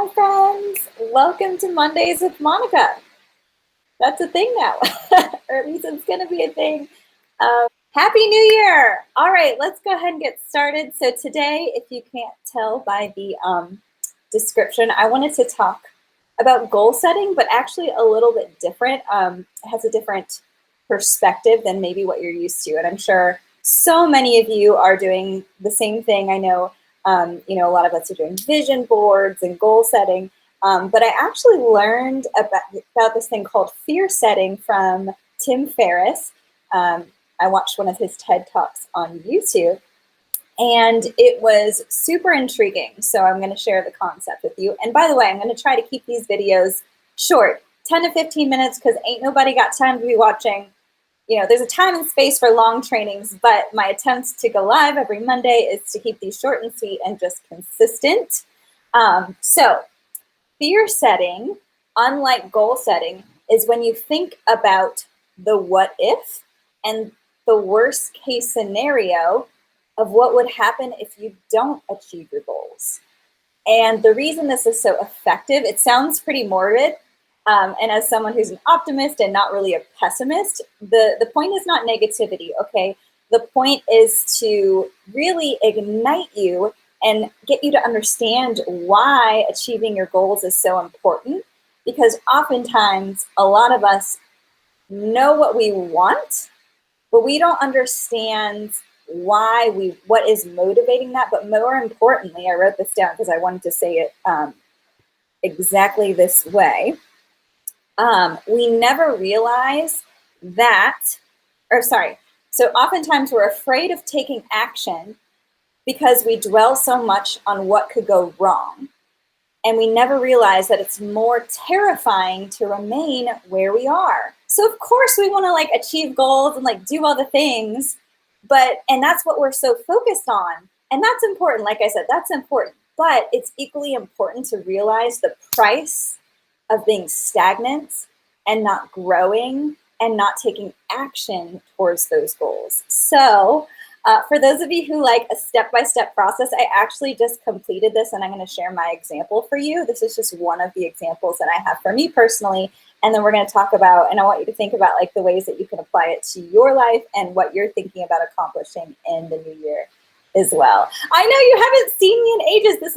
Hi, friends. Welcome to Mondays with Monica. That's a thing now, or at least it's going to be a thing. Happy New Year. All right, let's go ahead and get started. So today, if you can't tell by the description, I wanted to talk about goal setting, but actually a little bit different. It has a different perspective than maybe what you're used to. And I'm sure so many of you are doing the same thing. I know, a lot of us are doing vision boards and goal setting. But I actually learned about this thing called fear setting from Tim Ferriss. I watched one of his TED Talks on YouTube, and it was super intriguing. So I'm going to share the concept with you. And by the way, I'm going to try to keep these videos short, 10 to 15 minutes, because ain't nobody got time to be watching. There's a time and space for long trainings, but my attempt to go live every Monday is to keep these short and sweet and just consistent. So fear setting, unlike goal setting, is when you think about the what if and the worst case scenario of what would happen if you don't achieve your goals. And the reason this is so effective, it sounds pretty morbid. And as someone who's an optimist and not really a pessimist, the point is not negativity, okay? The point is to really ignite you and get you to understand why achieving your goals is so important. Because oftentimes, a lot of us know what we want, but we don't understand what is motivating that. But more importantly, I wrote this down because I wanted to say it exactly this way. We never realize so oftentimes we're afraid of taking action because we dwell so much on what could go wrong. And we never realize that it's more terrifying to remain where we are. So of course we want to achieve goals and do all the things, and that's what we're so focused on. And that's important. Like I said, that's important, but it's equally important to realize the price of being stagnant and not growing and not taking action towards those goals. So for those of you who like a step-by-step process, I actually just completed this and I'm going to share my example for you. This is just one of the examples that I have for me personally. And then we're going to talk about, and I want you to think about the ways that you can apply it to your life and what you're thinking about accomplishing in the new year as well. I know you haven't seen me in ages. This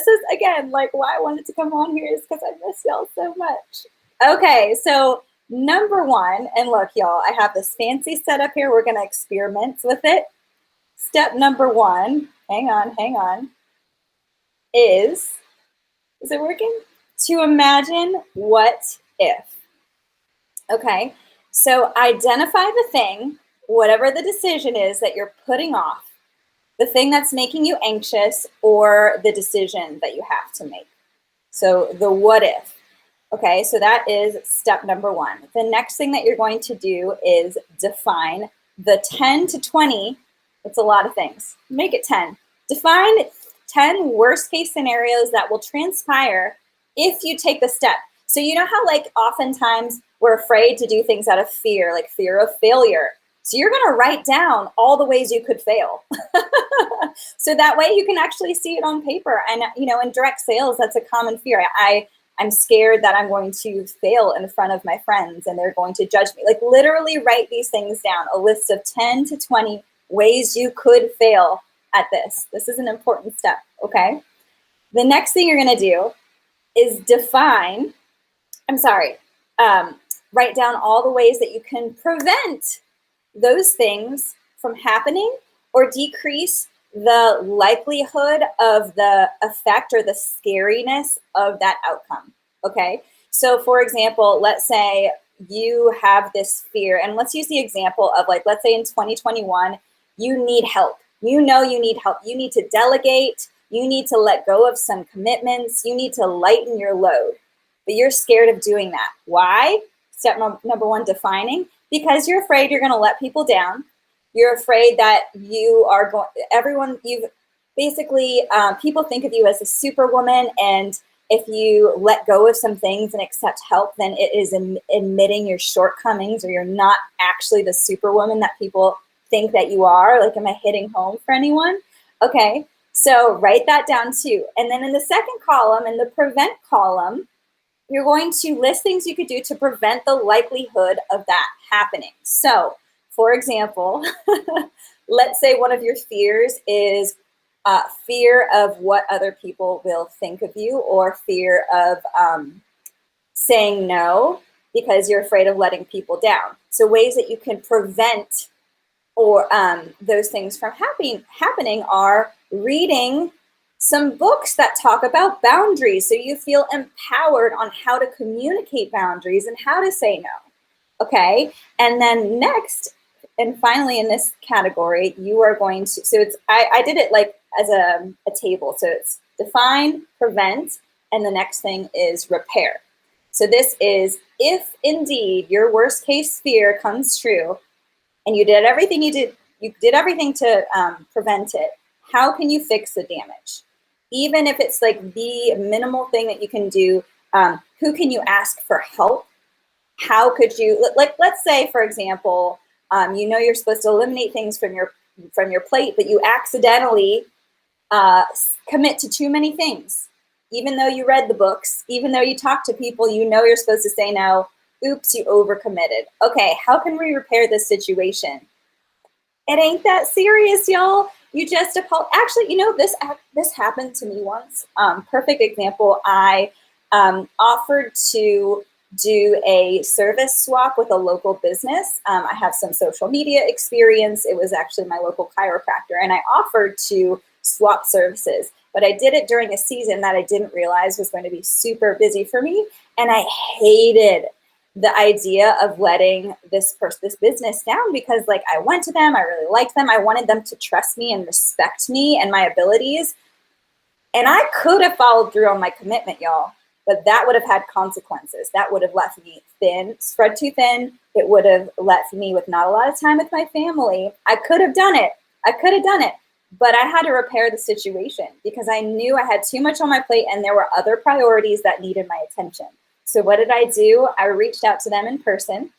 is again, why I wanted to come on here is because I miss y'all so much. Okay, so number one, and look, y'all, I have this fancy setup here. We're going to experiment with it. Step number one, hang on, is it working? To imagine what if. Okay, so identify the thing, whatever the decision is that you're putting off, the thing that's making you anxious, or the decision that you have to make. So the what if. Okay, so that is step number one. The next thing that you're going to do is define the 10 to 20. It's a lot of things. Make it 10. Define 10 worst case scenarios that will transpire if you take the step. So you know how oftentimes we're afraid to do things out of fear, like fear of failure. So you're going to write down all the ways you could fail. So that way you can actually see it on paper. And, in direct sales, that's a common fear. I'm scared that I'm going to fail in front of my friends and they're going to judge me. Literally write these things down, a list of 10 to 20 ways you could fail at this. This is an important step, okay? The next thing you're going to do is write down all the ways that you can prevent those things from happening or decrease the likelihood of the effect or the scariness of that outcome, okay? So for example, let's say you have this fear, and let's use the example of let's say in 2021, you need help. You need help. You need to delegate. You need to let go of some commitments. You need to lighten your load, but you're scared of doing that. Why? Step number one, defining, because you're afraid you're going to let people down. You're afraid that people think of you as a superwoman, and if you let go of some things and accept help, then it is admitting your shortcomings, or you're not actually the superwoman that people think that you are. Am I hitting home for anyone? Okay, So write that down too. And then in the second column, in the prevent column, you're going to list things you could do to prevent the likelihood of that happening. So, for example, let's say one of your fears is fear of what other people will think of you, or fear of saying no because you're afraid of letting people down. So ways that you can prevent or those things from happening are reading some books that talk about boundaries, so you feel empowered on how to communicate boundaries and how to say no. Okay, and then next and finally in this category, you are going to, so it's, I did it like as a table. So it's define, prevent, and the next thing is repair. So this is if indeed your worst case fear comes true and you did everything you did everything to prevent it, how can you fix the damage? Even if it's like the minimal thing that you can do, who can you ask for help? How could you, like, let's say, for example, you know you're supposed to eliminate things from your plate, but you accidentally commit to too many things. Even though you read the books, even though you talk to people, you know you're supposed to say no. Oops, you overcommitted. Okay, how can we repair this situation? It ain't that serious, y'all. You just actually, you know, this happened to me once. Perfect example. I offered to do a service swap with a local business. I have some social media experience. It was actually my local chiropractor, and I offered to swap services. But I did it during a season that I didn't realize was going to be super busy for me, and I hated the idea of letting this business down, because like I went to them, I really liked them, I wanted them to trust me and respect me and my abilities, and I could have followed through on my commitment, y'all, but that would have had consequences. That would have left me thin, spread too thin. It would have left me with not a lot of time with my family. I could have done it, but I had to repair the situation because I knew I had too much on my plate and there were other priorities that needed my attention. So what did I do? I reached out to them in person.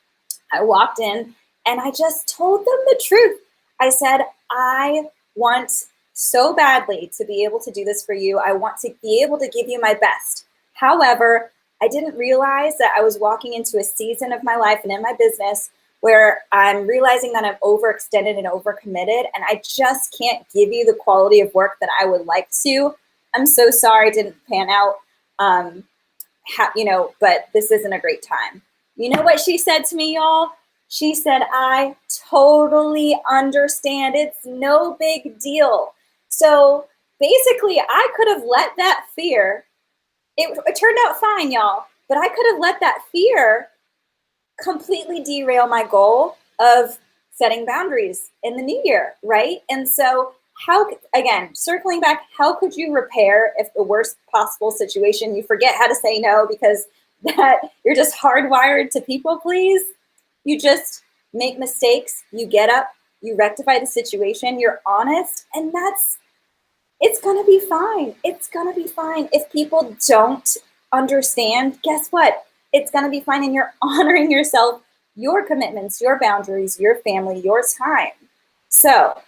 I walked in and I just told them the truth. I said, I want so badly to be able to do this for you. I want to be able to give you my best. However, I didn't realize that I was walking into a season of my life and in my business where I'm realizing that I'm overextended and overcommitted, and I just can't give you the quality of work that I would like to. I'm so sorry it didn't pan out. But this isn't a great time. You know what she said to me, y'all? She said, I totally understand. It's no big deal. So basically, I could have let that fear, it turned out fine, y'all, but I could have let that fear completely derail my goal of setting boundaries in the new year, right? And so again, circling back, how could you repair if the worst possible situation, you forget how to say no because that you're just hardwired to people please? You just make mistakes, you get up, you rectify the situation, you're honest, and it's gonna be fine. It's gonna be fine. If people don't understand, guess what? It's gonna be fine, and you're honoring yourself, your commitments, your boundaries, your family, your time. So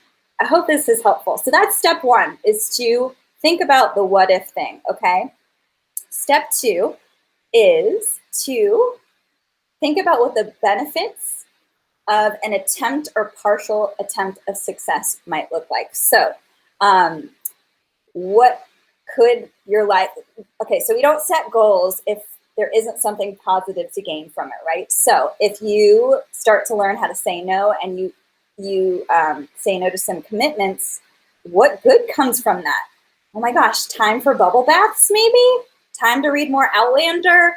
I hope this is helpful. So that's step one, is to think about the what if thing, okay? Step two is to think about what the benefits of an attempt or partial attempt of success might look like. So what could your life, okay, so we don't set goals if there isn't something positive to gain from it, right? So if you start to learn how to say no and you say no to some commitments, what good comes from that? Oh my gosh, time for bubble baths maybe? Time to read more Outlander?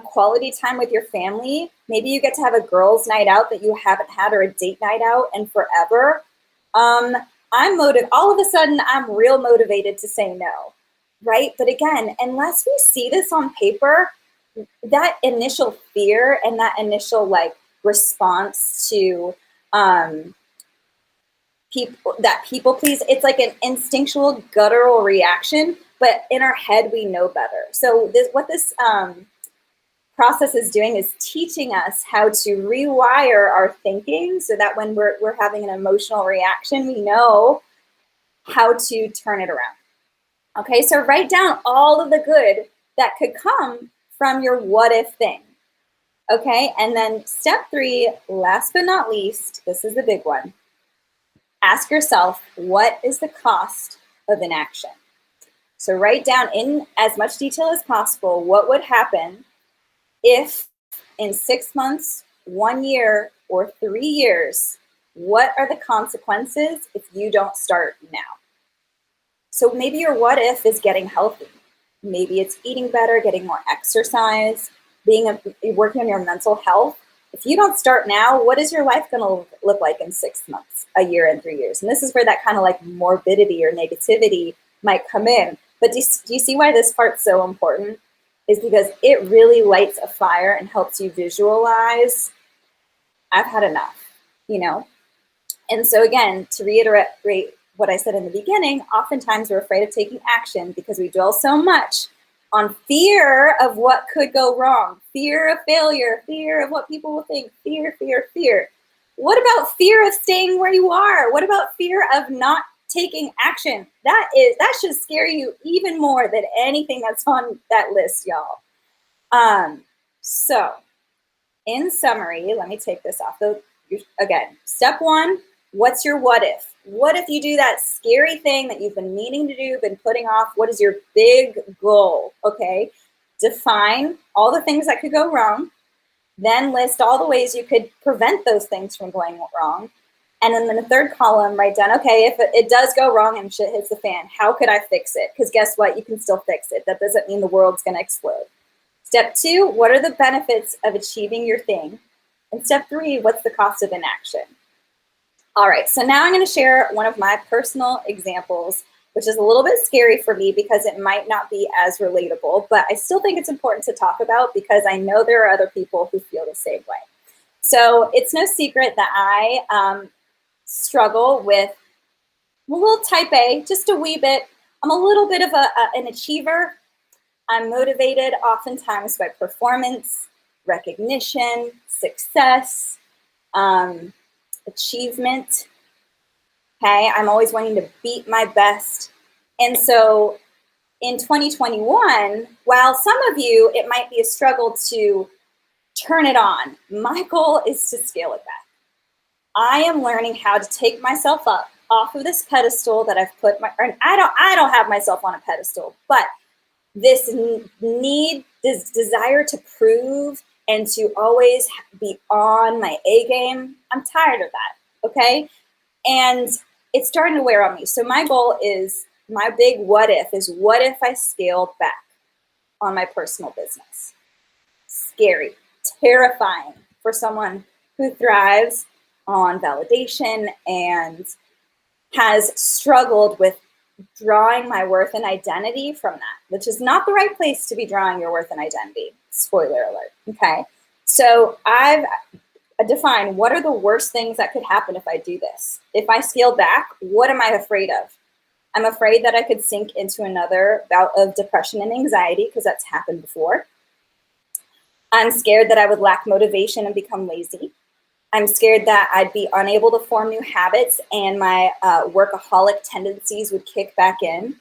Quality time with your family? Maybe you get to have a girls' night out that you haven't had, or a date night out in forever. All of a sudden, I'm real motivated to say no, right? But again, unless we see this on paper, that initial fear and that initial response to people please, it's like an instinctual guttural reaction, but in our head we know better. So what this process is doing is teaching us how to rewire our thinking so that when we're having an emotional reaction, we know how to turn it around. Okay, so write down all of the good that could come from your what if thing. Okay, and then step 3, last but not least, this is the big one. Ask yourself, what is the cost of inaction? So write down in as much detail as possible what would happen if in 6 months, 1 year, or 3 years, what are the consequences if you don't start now? So maybe your what if is getting healthy. Maybe it's eating better, getting more exercise, working on your mental health. If you don't start now, what is your life going to look like in 6 months, a year, and 3 years? And this is where that kind of like morbidity or negativity might come in. But do you see why this part's so important? Is because it really lights a fire and helps you visualize, I've had enough, you know? And so again, to reiterate what I said in the beginning, oftentimes we're afraid of taking action because we dwell so much on fear of what could go wrong, fear of failure, fear of what people will think, fear, fear, fear. What about fear of staying where you are? What about fear of not taking action? That should scare you even more than anything that's on that list, y'all. So in summary, let me take this off. Again, step 1, what's your what if? What if you do that scary thing that you've been meaning to do, been putting off? What is your big goal? Okay, define all the things that could go wrong, then list all the ways you could prevent those things from going wrong. And then in the third column, write down, okay, if it does go wrong and shit hits the fan, how could I fix it? Because guess what? You can still fix it. That doesn't mean the world's going to explode. Step 2, what are the benefits of achieving your thing? And step 3, what's the cost of inaction? All right, so now I'm going to share one of my personal examples, which is a little bit scary for me because it might not be as relatable, but I still think it's important to talk about because I know there are other people who feel the same way. So it's no secret that I struggle with a little type A, just a wee bit. I'm a little bit of an achiever. I'm motivated oftentimes by performance, recognition, success, achievement. Okay, I'm always wanting to beat my best. And so in 2021, while some of you, it might be a struggle to turn it on, my goal is to scale it back. I am learning how to take myself up off of this pedestal that I've put I don't have myself on a pedestal, but this desire to prove and to always be on my A game, I'm tired of that, okay? And it's starting to wear on me. So my goal is, my big what if is, what if I scaled back on my personal business? Scary, terrifying for someone who thrives on validation and has struggled with drawing my worth and identity from that, which is not the right place to be drawing your worth and identity. Spoiler alert. Okay. So I've defined what are the worst things that could happen if I do this. If I scale back, what am I afraid of? I'm afraid that I could sink into another bout of depression and anxiety because that's happened before. I'm scared that I would lack motivation and become lazy. I'm scared that I'd be unable to form new habits and my workaholic tendencies would kick back in.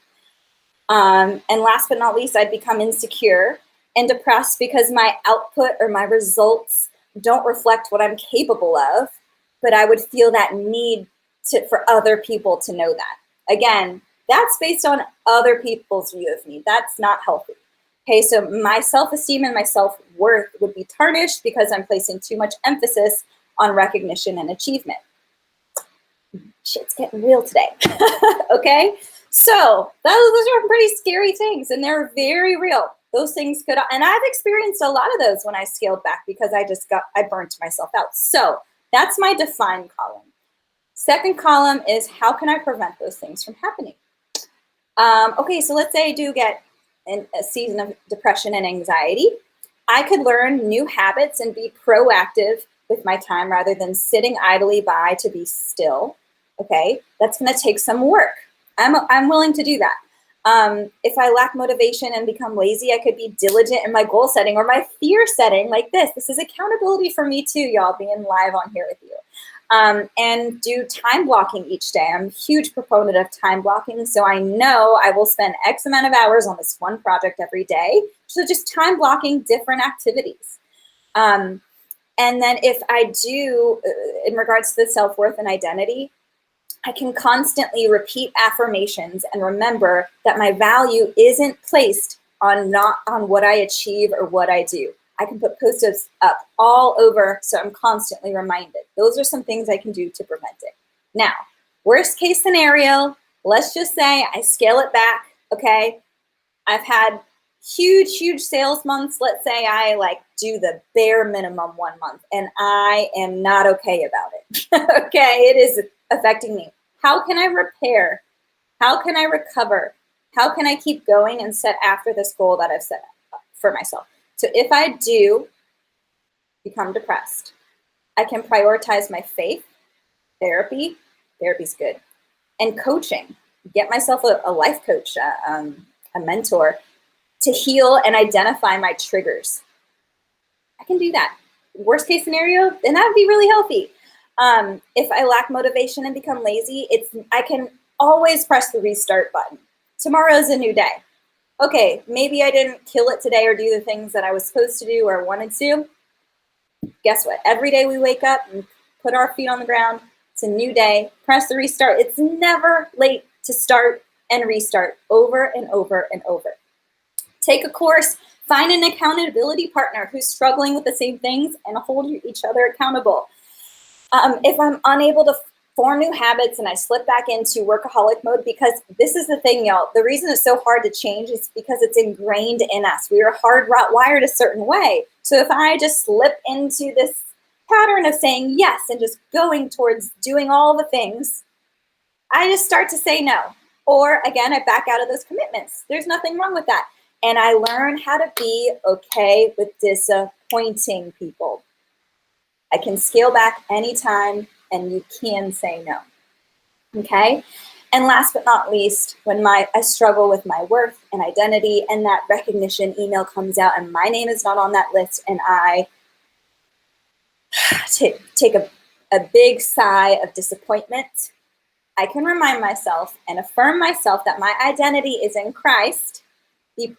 And last but not least, I'd become insecure and depressed because my output or my results don't reflect what I'm capable of, but I would feel that need for other people to know that. Again, that's based on other people's view of me. That's not healthy. Okay, so my self-esteem and my self-worth would be tarnished because I'm placing too much emphasis on recognition and achievement. Shit's getting real today. Okay, so those are pretty scary things, and they're very real. Those things could, and I've experienced a lot of those when I scaled back because I burnt myself out. So that's my define column. Second column is, how can I prevent those things from happening? Okay, so let's say I do get a season of depression and anxiety. I could learn new habits and be proactive with my time rather than sitting idly by to be still. Okay, that's going to take some work. I'm willing to do that. If I lack motivation and become lazy, I could be diligent in my goal setting or my fear setting like this. This is accountability for me too, y'all, being live on here with you. And do time blocking each day. I'm a huge proponent of time blocking, so I know I will spend X amount of hours on this one project every day. So just time blocking different activities. And then if I do, in regards to the self-worth and identity, I can constantly repeat affirmations and remember that my value isn't placed on not on what I achieve or what I do. I can put post-its up all over, so I'm constantly reminded. Those are some things I can do to prevent it. Now, worst case scenario, let's just say I scale it back, okay? I've had huge sales months. Let's say I like do the bare minimum 1 month and I am not okay about it. Okay, it is affecting me. How can I repair? How can I recover? How can I keep going and set after this goal that I've set up for myself? So if I do become depressed, I can prioritize my faith, therapy's good, and coaching. Get myself a life coach, a mentor, to heal and identify my triggers. I can do that. Worst case scenario, then that would be really healthy. If I lack motivation and become lazy, I can always press the restart button. Tomorrow's a new day. Okay, maybe I didn't kill it today or do the things that I was supposed to do or wanted to. Guess what? Every day we wake up and put our feet on the ground. It's a new day. Press the restart. It's never late to start and restart over and over and over. Take a course. Find an accountability partner who's struggling with the same things and hold each other accountable. If I'm unable to form new habits and I slip back into workaholic mode, because this is the thing, y'all, the reason it's so hard to change is because it's ingrained in us. We are hardwired a certain way. So if I just slip into this pattern of saying yes and just going towards doing all the things, I just start to say no. Or again, I back out of those commitments. There's nothing wrong with that. And I learn how to be okay with disappointing people. I can scale back anytime, and you can say no. Okay? And last but not least, when I struggle with my worth and identity, and that recognition email comes out and my name is not on that list, and I take a big sigh of disappointment, I can remind myself and affirm myself that my identity is in Christ,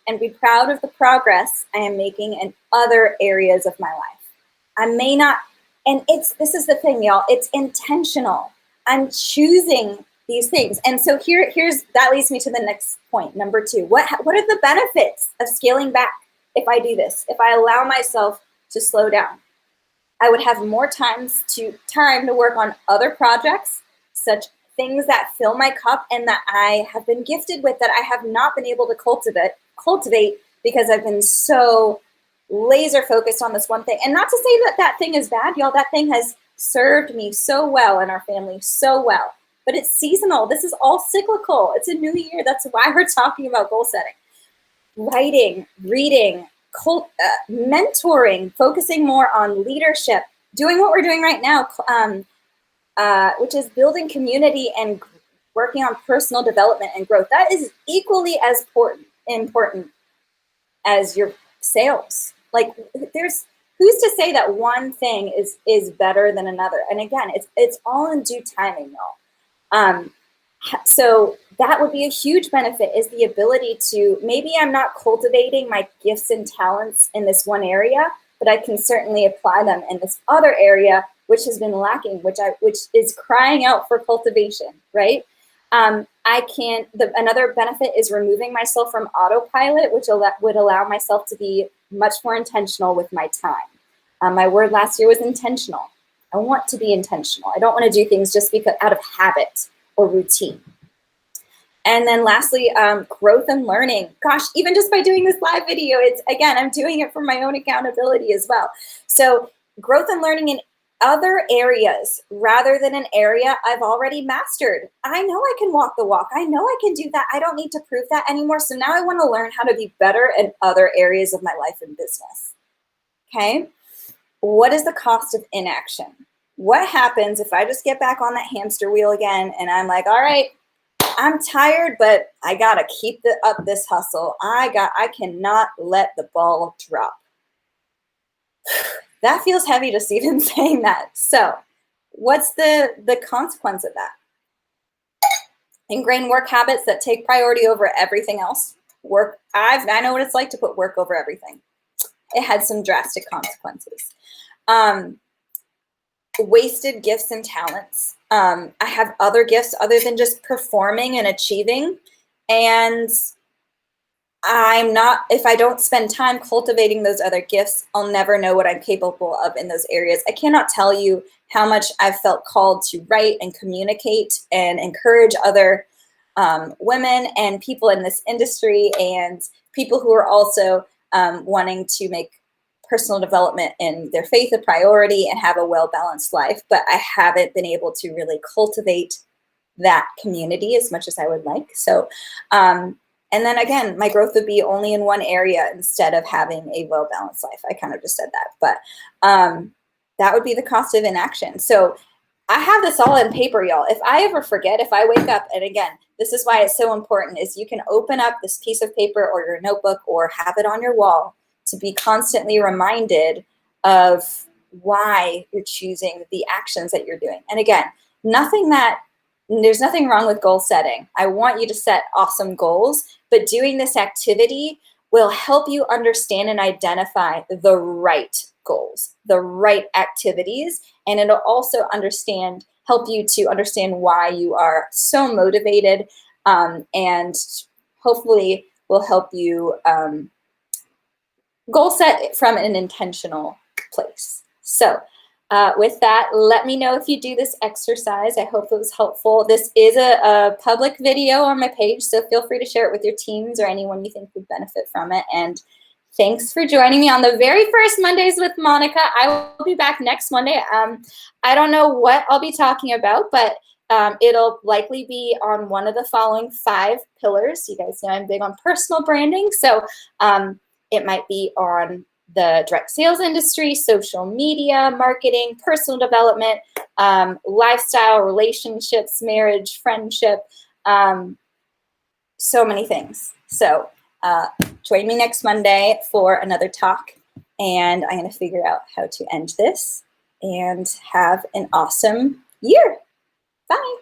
and be proud of the progress I am making in other areas of my life. I may not, and this is the thing, y'all, it's intentional. I'm choosing these things. And so that leads me to the next point, number 2. What are the benefits of scaling back if I do this? If I allow myself to slow down, I would have more time to work on other projects, such things that fill my cup and that I have been gifted with that I have not been able to cultivate because I've been so laser focused on this one thing. And not to say that thing is bad, y'all. That thing has served me so well and our family so well. But it's seasonal. This is all cyclical. It's a new year. That's why we're talking about goal setting. Writing, reading, mentoring, focusing more on leadership, doing what we're doing right now, which is building community and working on personal development and growth. That is equally as important as your sales. Like, who's to say that one thing is better than another? And again, it's all in due timing, y'all. So that would be a huge benefit, is the ability to, maybe I'm not cultivating my gifts and talents in this one area, but I can certainly apply them in this other area, which has been lacking, which is crying out for cultivation, right? Another benefit is removing myself from autopilot, which would allow myself to be much more intentional with my time. My word last year was intentional. I want to be intentional. I don't want to do things just because out of habit or routine. And then lastly, growth and learning. Gosh, even just by doing this live video, I'm doing it for my own accountability as well. So growth and learning in other areas rather than an area I've already mastered. I know I can walk the walk. I know I can do that. I don't need to prove that anymore. So now I want to learn how to be better in other areas of my life and business. Okay. What is the cost of inaction? What happens if I just get back on that hamster wheel again and I'm like, all right, I'm tired, but I gotta keep up this hustle. I cannot let the ball drop. That feels heavy just even saying that. So what's the consequence of that? Ingrained work habits that take priority over everything else. Work, I know what it's like to put work over everything. It had some drastic consequences. Wasted gifts and talents. I have other gifts other than just performing and achieving. And if I don't spend time cultivating those other gifts, I'll never know what I'm capable of in those areas. I cannot tell you how much I've felt called to write and communicate and encourage other women and people in this industry and people who are also wanting to make personal development in their faith a priority and have a well-balanced life. But I haven't been able to really cultivate that community as much as I would like. So, and then again, my growth would be only in one area instead of having a well-balanced life. I kind of just said that, but that would be the cost of inaction. So I have this all in paper, y'all. If I ever forget, if I wake up, and again, this is why it's so important, is you can open up this piece of paper or your notebook or have it on your wall to be constantly reminded of why you're choosing the actions that you're doing. And again, there's nothing wrong with goal setting. I want you to set awesome goals, but doing this activity will help you understand and identify the right goals, the right activities, and it'll also help you to understand why you are so motivated, and hopefully will help you goal set from an intentional place. So with that, let me know if you do this exercise. I hope it was helpful. This is a public video on my page, so feel free to share it with your teams or anyone you think would benefit from it. And thanks for joining me on the very first Mondays with Monica. I will be back next Monday. I don't know what I'll be talking about, but it'll likely be on one of the following 5 pillars. You guys know I'm big on personal branding, so it might be on the direct sales industry, social media, marketing, personal development, lifestyle, relationships, marriage, friendship, so many things. So join me next Monday for another talk, and I'm going to figure out how to end this and have an awesome year. Bye.